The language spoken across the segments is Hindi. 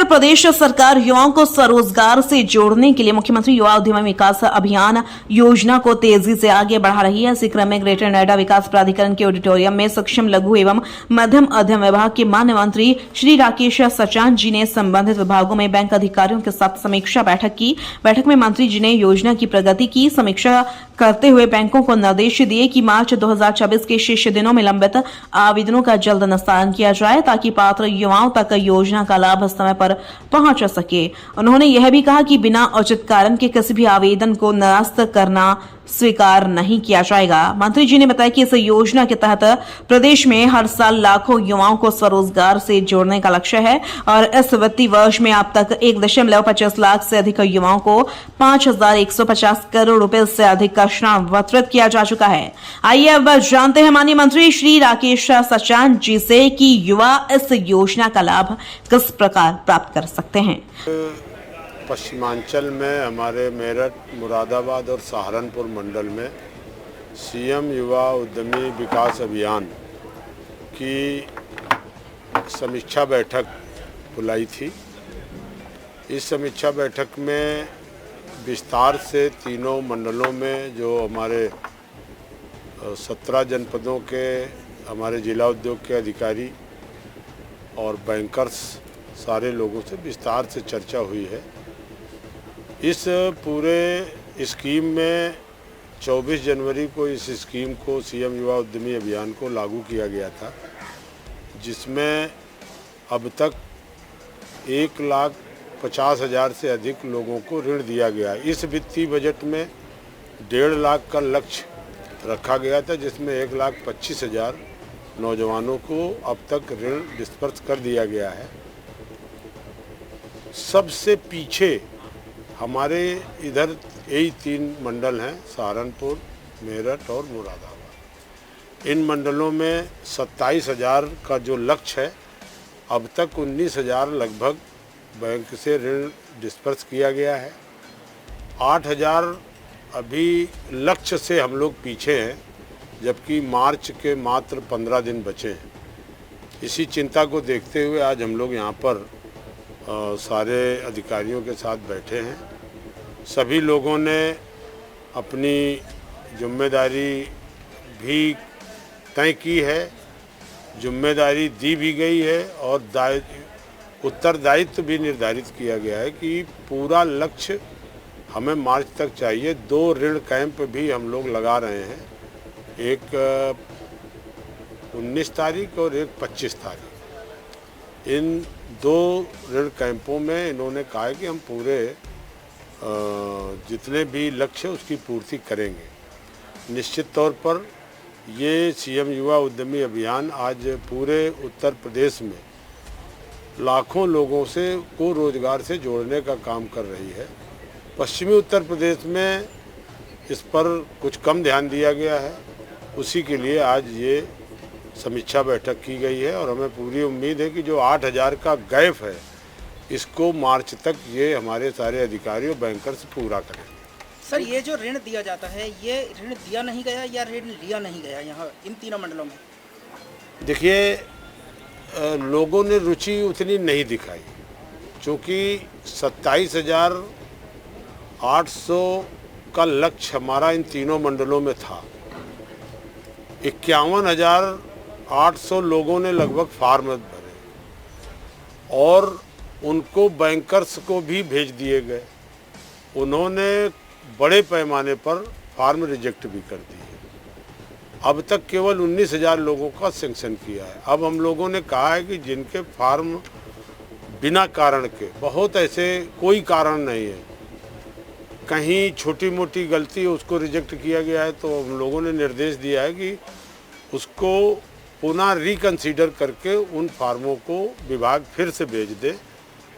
प्रदेश सरकार युवाओं को स्वरोजगार से जोड़ने के लिए मुख्यमंत्री युवा उद्यमी विकास अभियान योजना को तेजी से आगे बढ़ा रही है। इसी क्रम में ग्रेटर नोएडा विकास प्राधिकरण के ऑडिटोरियम में सक्षम लघु एवं मध्यम उद्यम विभाग के माननीय मंत्री श्री राकेश सचान जी ने संबंधित विभागों में बैंक अधिकारियों के साथ समीक्षा बैठक की। बैठक में मंत्री जी ने योजना की प्रगति की समीक्षा करते हुए बैंकों को निर्देश दिए कि मार्च 2024 के शेष दिनों में लंबित आवेदनों का जल्द निस्तारण किया जाए ताकि पात्र युवाओं तक योजना का लाभ समय पर पहुंच सके। उन्होंने यह भी कहा कि बिना उचित कारण के किसी भी आवेदन को निरस्त करना स्वीकार नहीं किया जाएगा। मंत्री जी ने बताया कि इस योजना के तहत प्रदेश में हर साल लाखों युवाओं को स्वरोजगार से जोड़ने का लक्ष्य है और इस वित्तीय वर्ष में अब तक 1.25 लाख से अधिक युवाओं को 5,150 करोड़ रुपए से अधिक का ऋण वितरित किया जा चुका है। आइए अब जानते हैं माननीय मंत्री श्री राकेश सचान जी से कि युवा इस योजना का लाभ किस प्रकार प्राप्त कर सकते हैं। पश्चिमांचल में हमारे मेरठ, मुरादाबाद और सहारनपुर मंडल में सीएम युवा उद्यमी विकास अभियान की समीक्षा बैठक बुलाई थी। इस समीक्षा बैठक में विस्तार से तीनों मंडलों में जो हमारे 17 जनपदों के हमारे जिला उद्योग के अधिकारी और बैंकर्स सारे लोगों से विस्तार से चर्चा हुई है। इस पूरे स्कीम में 24 जनवरी को इस स्कीम को सीएम युवा उद्यमी अभियान को लागू किया गया था, जिसमें अब तक 1,50,000 से अधिक लोगों को ऋण दिया गया। इस वित्तीय बजट में 1.5 लाख का लक्ष्य रखा गया था, जिसमें 1,25,000 नौजवानों को अब तक ऋण डिस्पर्स कर दिया गया है। सबसे पीछे हमारे इधर यही 3 मंडल हैं, सहारनपुर, मेरठ और मुरादाबाद। इन मंडलों में 27,000 का जो लक्ष्य है, अब तक 19,000 लगभग बैंक से ऋण डिस्पर्स किया गया है। 8,000 अभी लक्ष्य से हम लोग पीछे हैं, जबकि मार्च के मात्र 15 दिन बचे हैं। इसी चिंता को देखते हुए आज हम लोग यहाँ पर सारे अधिकारियों के साथ बैठे हैं। सभी लोगों ने अपनी जिम्मेदारी भी तय की है, जिम्मेदारी दी भी गई है और उत्तरदायित्व भी निर्धारित किया गया है कि पूरा लक्ष्य हमें मार्च तक चाहिए। 2 ऋण कैंप भी हम लोग लगा रहे हैं, एक 19 तारीख और एक 25 तारीख। इन 2 ऋण कैंपों में इन्होंने कहा है कि हम पूरे जितने भी लक्ष्य उसकी पूर्ति करेंगे। निश्चित तौर पर ये सीएम युवा उद्यमी अभियान आज पूरे उत्तर प्रदेश में लाखों लोगों को रोजगार से जोड़ने का काम कर रही है। पश्चिमी उत्तर प्रदेश में इस पर कुछ कम ध्यान दिया गया है, उसी के लिए आज ये समीक्षा बैठक की गई है और हमें पूरी उम्मीद है कि जो 8,000 का गैप है, इसको मार्च तक ये हमारे सारे अधिकारी और बैंकर्स पूरा करें। सर, ये जो ऋण दिया जाता है, ये ऋण दिया नहीं गया या ऋण लिया नहीं गया यहाँ इन तीनों मंडलों में? देखिए, लोगों ने रुचि उतनी नहीं दिखाई, क्योंकि 27,800 का लक्ष्य हमारा इन तीनों मंडलों में था। 51,800 लोगों ने लगभग फार्म भरे और उनको बैंकर्स को भी भेज दिए गए। उन्होंने बड़े पैमाने पर फार्म रिजेक्ट भी कर दिए। अब तक केवल 19,000 लोगों का सैंक्शन किया है। अब हम लोगों ने कहा है कि जिनके फार्म बिना कारण के, बहुत ऐसे कोई कारण नहीं है, कहीं छोटी मोटी गलती उसको रिजेक्ट किया गया है, तो हम लोगों ने निर्देश दिया है कि उसको पुनः रिकंसीडर करके उन फार्मों को विभाग फिर से भेज दे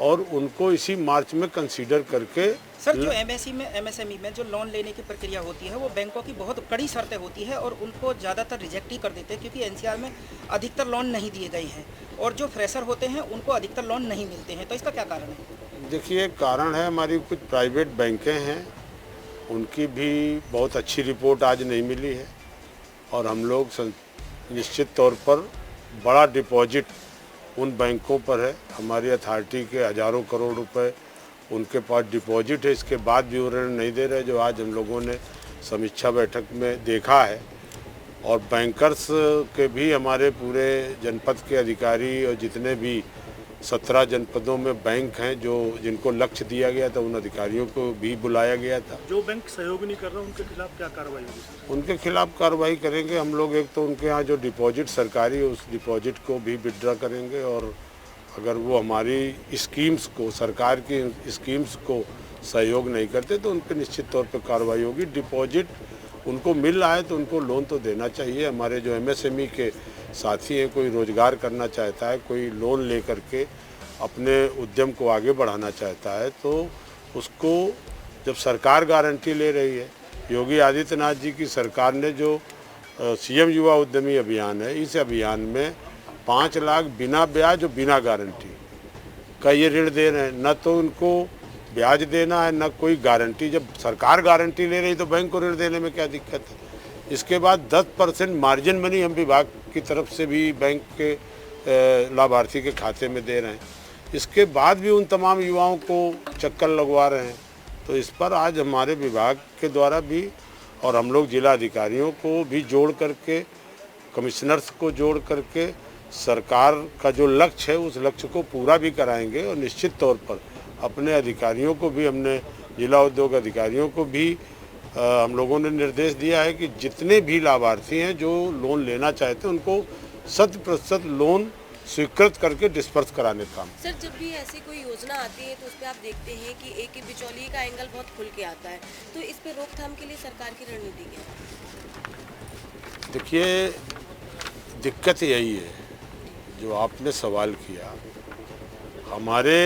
और उनको इसी मार्च में कंसीडर करके। सर, जो एमएसएमई में जो लोन लेने की प्रक्रिया होती है, वो बैंकों की बहुत कड़ी शर्तें होती है और उनको ज़्यादातर रिजेक्ट ही कर देते हैं, क्योंकि एनसीआर में अधिकतर लोन नहीं दिए गए हैं और जो फ्रेशर होते हैं उनको अधिकतर लोन नहीं मिलते हैं। तो इसका क्या कारण है? देखिए, कारण है हमारी कुछ प्राइवेट बैंकें हैं, उनकी भी बहुत अच्छी रिपोर्ट आज नहीं मिली है और हम लोग निश्चित तौर पर बड़ा डिपॉजिट उन बैंकों पर है। हमारी अथॉरिटी के हज़ारों करोड़ रुपए उनके पास डिपॉजिट है, इसके बाद भी वो ऋण नहीं दे रहे, जो आज हम लोगों ने समीक्षा बैठक में देखा है। और बैंकर्स के भी हमारे पूरे जनपद के अधिकारी और जितने भी 17 जनपदों में बैंक हैं जो जिनको लक्ष्य दिया गया था, उन अधिकारियों को भी बुलाया गया था। जो बैंक सहयोग नहीं कर रहा उनके खिलाफ क्या कार्रवाई होगी? उनके खिलाफ कार्रवाई करेंगे हम लोग। एक तो उनके यहाँ जो डिपॉजिट सरकारी है उस डिपॉजिट को भी विड्रॉ करेंगे, और अगर वो हमारी स्कीम्स को, सरकार की स्कीम्स को सहयोग नहीं करते तो उन पर निश्चित तौर पर कार्रवाई होगी। डिपॉजिट उनको मिल रहा है तो उनको लोन तो देना चाहिए। हमारे जो MSME के साथी हैं, कोई रोजगार करना चाहता है, कोई लोन लेकर के अपने उद्यम को आगे बढ़ाना चाहता है, तो उसको जब सरकार गारंटी ले रही है, योगी आदित्यनाथ जी की सरकार ने जो CM युवा उद्यमी अभियान है, इस अभियान में 5 लाख बिना ब्याज और बिना गारंटी का ये ऋण दे रहे हैं। न तो उनको ब्याज देना है, न कोई गारंटी। जब सरकार गारंटी ले रही तो बैंक को ऋण देने में क्या दिक्कत है। इसके बाद 10% मार्जिन मनी हम विभाग की तरफ से भी बैंक के लाभार्थी के खाते में दे रहे हैं। इसके बाद भी उन तमाम युवाओं को चक्कर लगवा रहे हैं। तो इस पर आज हमारे विभाग के द्वारा भी और हम लोग जिला अधिकारियों को भी जोड़ करके, कमिश्नर्स को जोड़ करके सरकार का जो लक्ष्य है उस लक्ष्य को पूरा भी कराएंगे। और निश्चित तौर पर अपने अधिकारियों को भी, हमने जिला उद्योग अधिकारियों को भी हम लोगों ने निर्देश दिया है कि जितने भी लाभार्थी हैं जो लोन लेना चाहते हैं उनको 100% लोन स्वीकृत करके डिस्पर्स कराने का काम। सर, जब भी ऐसी कोई योजना आती है तो उस पर आप देखते हैं कि एक ही बिचौलिए का एंगल बहुत खुल के आता है, तो इस पे रोकथाम के लिए सरकार की रणनीति क्या है? देखिए, दिक्कत यही है जो आपने सवाल किया, हमारे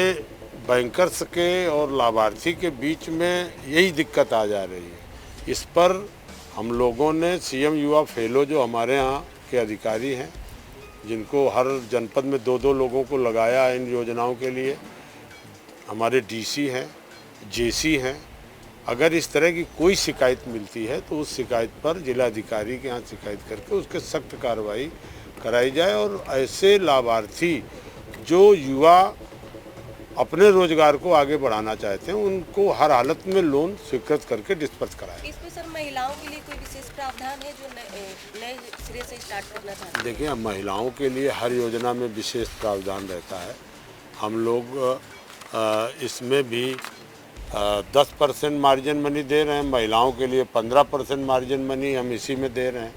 बैंकर्स के और लाभार्थी के बीच में यही दिक्कत आ जा रही है। इस पर हम लोगों ने CM युवा फेलो जो हमारे यहाँ के अधिकारी हैं, जिनको हर जनपद में 2-2 लोगों को लगाया है इन योजनाओं के लिए, हमारे DC हैं, JC हैं। अगर इस तरह की कोई शिकायत मिलती है तो उस शिकायत पर जिला अधिकारी के यहाँ शिकायत करके उसके सख्त कार्रवाई कराई जाए, और ऐसे लाभार्थी जो युवा अपने रोजगार को आगे बढ़ाना चाहते हैं उनको हर हालत में लोन स्वीकृत करके डिस्पर्स कराएं। इस पे सर महिलाओं के लिए कोई विशेष प्रावधान है जो नए सिरे से स्टार्ट करना चाहते हैं? देखिए, महिलाओं के लिए हर योजना में विशेष प्रावधान रहता है। हम लोग इसमें भी 10% मार्जिन मनी दे रहे हैं, महिलाओं के लिए 15% मार्जिन मनी हम इसी में दे रहे हैं।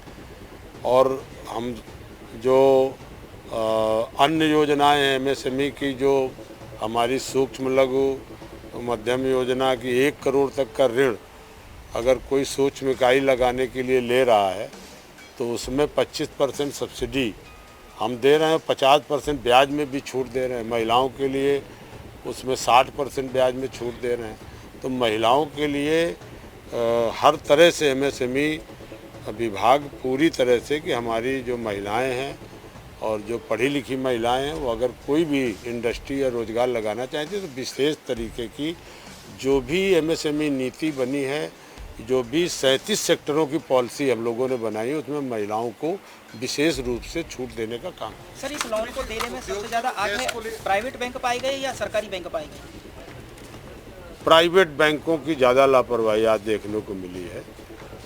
और हम जो अन्य योजनाएं हैं MSME की, जो हमारी सूक्ष्म लघु मध्यम योजना की 1 करोड़ तक का ऋण अगर कोई सूक्ष्म इकाई लगाने के लिए ले रहा है तो उसमें 25% सब्सिडी हम दे रहे हैं, 50% ब्याज में भी छूट दे रहे हैं। महिलाओं के लिए उसमें 60% ब्याज में छूट दे रहे हैं। तो महिलाओं के लिए हर तरह से MSME विभाग पूरी तरह से, कि हमारी जो महिलाएं हैं और जो पढ़ी लिखी महिलाएं हैं वो अगर कोई भी इंडस्ट्री या रोजगार लगाना चाहती है तो विशेष तरीके की जो भी MSME नीति बनी है, जो भी 37 सेक्टरों की पॉलिसी हम लोगों ने बनाई है, उसमें महिलाओं को विशेष रूप से छूट देने का काम। सर, इस लोन को देने में सबसे ज़्यादा आगे प्राइवेट बैंक पाए गए या सरकारी बैंक पाए गए? प्राइवेट बैंकों की ज़्यादा लापरवाही आज देखने को मिली है,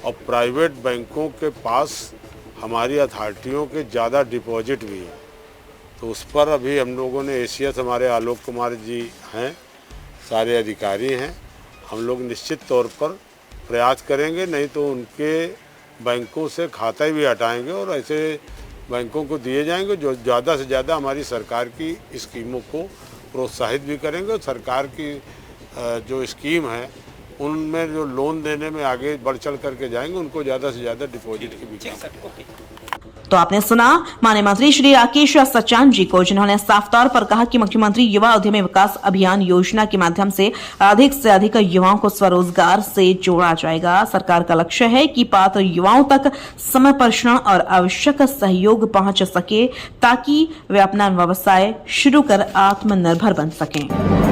और प्राइवेट बैंकों के पास हमारी अथॉरिटियों के ज़्यादा डिपॉजिट भी है। तो उस पर अभी हम लोगों ने ACS हमारे आलोक कुमार जी हैं, सारे अधिकारी हैं, हम लोग निश्चित तौर पर प्रयास करेंगे, नहीं तो उनके बैंकों से खाता भी हटाएंगे और ऐसे बैंकों को दिए जाएंगे जो ज़्यादा से ज़्यादा हमारी सरकार की स्कीमों को प्रोत्साहित भी करेंगे। और सरकार की जो स्कीम है उनमें जो लोन देने में आगे बढ़ चढ़ करके जाएंगे, उनको ज़्यादा से ज़्यादा डिपॉजिट की भी। ठीक सर, ओके। तो आपने सुना माननीय मंत्री श्री राकेश सचान जी को, जिन्होंने साफ तौर पर कहा कि मुख्यमंत्री युवा उद्यमी विकास अभियान योजना के माध्यम से अधिक युवाओं को स्वरोजगार से जोड़ा जाएगा। सरकार का लक्ष्य है कि पात्र युवाओं तक समय पर ऋण और आवश्यक सहयोग पहुंच सके, ताकि वे अपना व्यवसाय शुरू कर आत्मनिर्भर बन सकें।